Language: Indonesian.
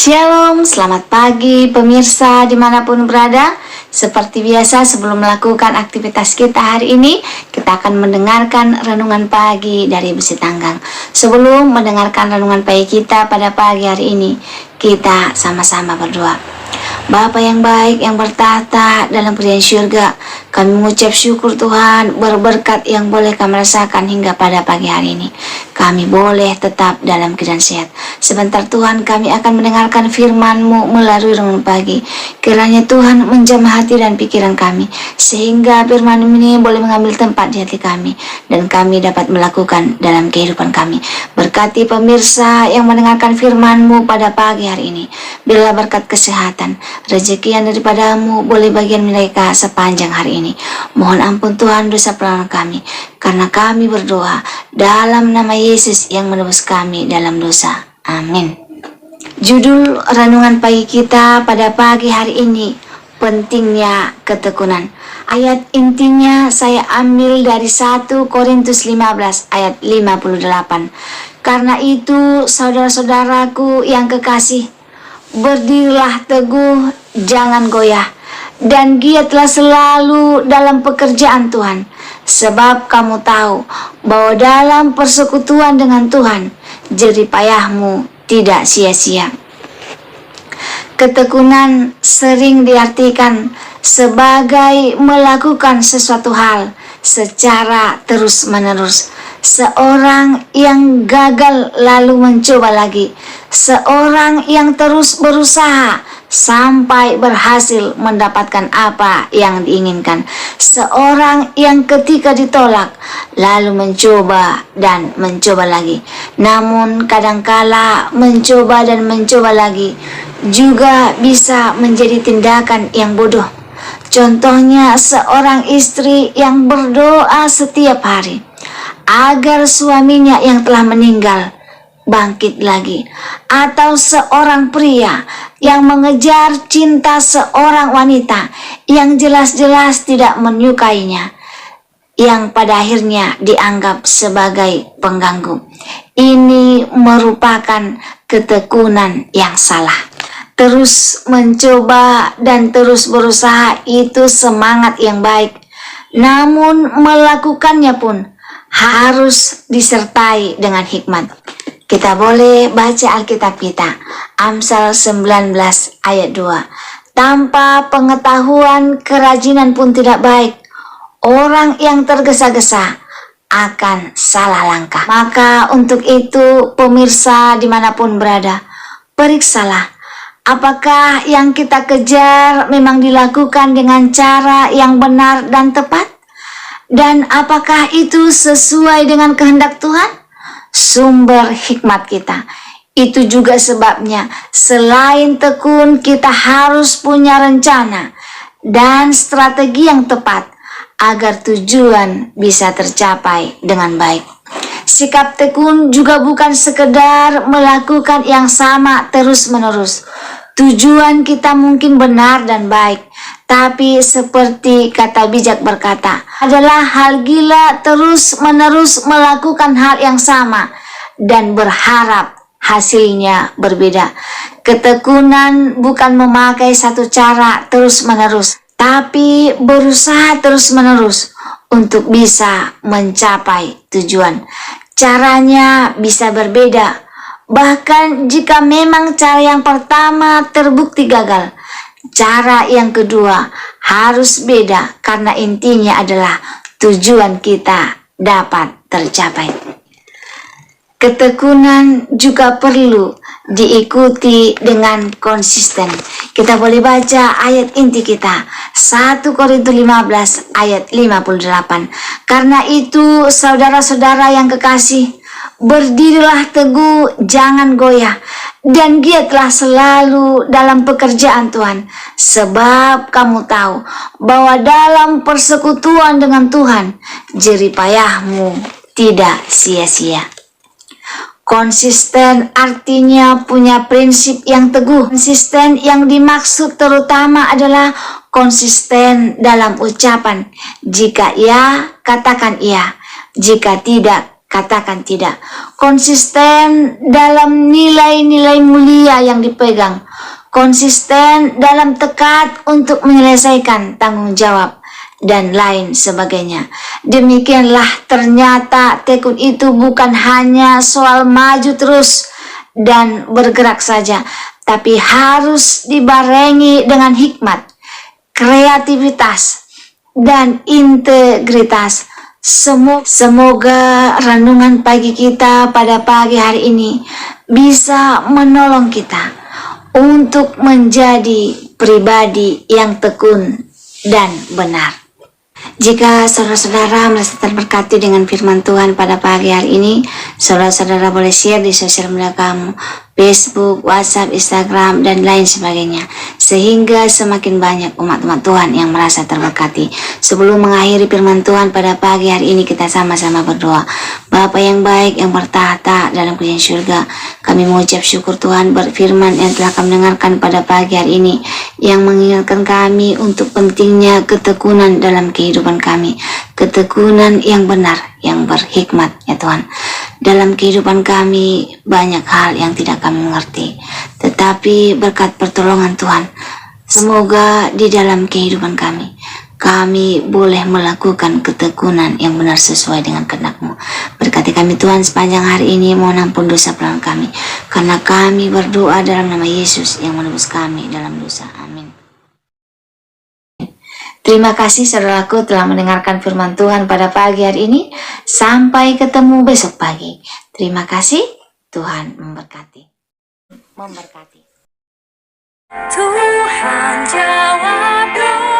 Shalom, selamat pagi pemirsa dimanapun berada. Seperti biasa sebelum melakukan aktivitas kita hari ini, kita akan mendengarkan renungan pagi dari Besi Tanggang. Sebelum mendengarkan renungan pagi kita pada pagi hari ini, kita sama-sama berdoa. Bapa yang baik yang bertahta dalam kerajaan syurga, kami mengucap syukur Tuhan berberkat yang boleh kami rasakan hingga pada pagi hari ini. Kami boleh tetap dalam keadaan sehat. Sebentar Tuhan, kami akan mendengarkan firman-Mu melalui renungan pagi. Kiranya Tuhan menjamah hati dan pikiran kami, sehingga firman ini boleh mengambil tempat di hati kami, dan kami dapat melakukan dalam kehidupan kami. Berkati pemirsa yang mendengarkan firman-Mu pada pagi hari ini. Bila berkat kesehatan, rezeki yang daripada-Mu boleh bagian mereka sepanjang hari ini. Mohon ampun Tuhan dosa pelanggaran kami, karena kami berdoa dalam nama Yesus yang menebus kami dalam dosa. Amin. Judul renungan pagi kita pada pagi hari ini, pentingnya ketekunan. Ayat intinya saya ambil dari 1 Korintus 15 ayat 58. Karena itu saudara-saudaraku yang kekasih, berdirilah teguh, jangan goyah, dan giatlah selalu dalam pekerjaan Tuhan. Sebab kamu tahu bahwa dalam persekutuan dengan Tuhan, jerih payahmu tidak sia-sia. Ketekunan sering diartikan sebagai melakukan sesuatu hal secara terus-menerus. Seorang yang gagal lalu mencoba lagi. Seorang yang terus berusaha sampai berhasil mendapatkan apa yang diinginkan. Seorang yang ketika ditolak lalu mencoba dan mencoba lagi. Namun kadangkala mencoba dan mencoba lagi juga bisa menjadi tindakan yang bodoh. Contohnya seorang istri yang berdoa setiap hari agar suaminya yang telah meninggal bangkit lagi, atau seorang pria yang mengejar cinta seorang wanita yang jelas-jelas tidak menyukainya, yang pada akhirnya dianggap sebagai pengganggu. Ini merupakan ketekunan yang salah. Terus mencoba dan terus berusaha itu semangat yang baik, namun melakukannya pun harus disertai dengan hikmat. Kita boleh baca Alkitab kita, Amsal 19 ayat 2. Tanpa pengetahuan kerajinan pun tidak baik. Orang yang tergesa-gesa akan salah langkah. Maka untuk itu pemirsa dimanapun berada, periksalah apakah yang kita kejar memang dilakukan dengan cara yang benar dan tepat? Dan apakah itu sesuai dengan kehendak Tuhan? Sumber hikmat kita. Itu juga sebabnya selain tekun, kita harus punya rencana dan strategi yang tepat agar tujuan bisa tercapai dengan baik. Sikap tekun juga bukan sekedar melakukan yang sama terus-menerus. Tujuan kita mungkin benar dan baik, tapi seperti kata bijak berkata, adalah hal gila terus-menerus melakukan hal yang sama dan berharap hasilnya berbeda. Ketekunan bukan memakai satu cara terus-menerus, tapi berusaha terus-menerus untuk bisa mencapai tujuan. Caranya bisa berbeda. Bahkan jika memang cara yang pertama terbukti gagal, cara yang kedua harus beda karena intinya adalah tujuan kita dapat tercapai. Ketekunan juga perlu diikuti dengan konsisten. Kita boleh baca ayat inti kita, 1 Korintus 15 ayat 58. Karena itu saudara-saudara yang kekasih, berdirilah teguh, jangan goyah, dan giatlah selalu dalam pekerjaan Tuhan. Sebab kamu tahu bahwa dalam persekutuan dengan Tuhan, jerih payahmu tidak sia-sia. Konsisten artinya punya prinsip yang teguh. Konsisten yang dimaksud terutama adalah konsisten dalam ucapan. Jika iya, katakan iya. Jika tidak, Katakan tidak. Konsisten dalam nilai-nilai mulia yang dipegang. Konsisten dalam tekad untuk menyelesaikan tanggung jawab dan lain sebagainya. Demikianlah ternyata tekun itu bukan hanya soal maju terus dan bergerak saja, tapi harus dibarengi dengan hikmat, kreativitas, dan integritas. Semoga renungan pagi kita pada pagi hari ini bisa menolong kita untuk menjadi pribadi yang tekun dan benar. Jika saudara-saudara merasa terberkati dengan firman Tuhan pada pagi hari ini, saudara-saudara boleh share di sosial media kamu, Facebook, WhatsApp, Instagram, dan lain sebagainya, sehingga semakin banyak umat-umat Tuhan yang merasa terberkati. Sebelum mengakhiri firman Tuhan pada pagi hari ini, kita sama-sama berdoa. Bapa yang baik yang bertahta dalam kerajaan surga, kami mengucap syukur Tuhan berfirman yang telah kami dengarkan pada pagi hari ini, yang mengingatkan kami untuk pentingnya ketekunan dalam kehidupan kami, ketekunan yang benar, yang berhikmat ya Tuhan. Dalam kehidupan kami banyak hal yang tidak kami mengerti, tetapi berkat pertolongan Tuhan, semoga di dalam kehidupan kami boleh melakukan ketekunan yang benar sesuai dengan kehendak-Mu. Berkati kami Tuhan sepanjang hari ini, mohon ampun dosa pelanggan kami, karena kami berdoa dalam nama Yesus yang menebus kami dalam dosa. Amin. Terima kasih saudaraku telah mendengarkan firman Tuhan pada pagi hari ini. Sampai ketemu besok pagi. Terima kasih. Tuhan memberkati. Tuhan jawab doa.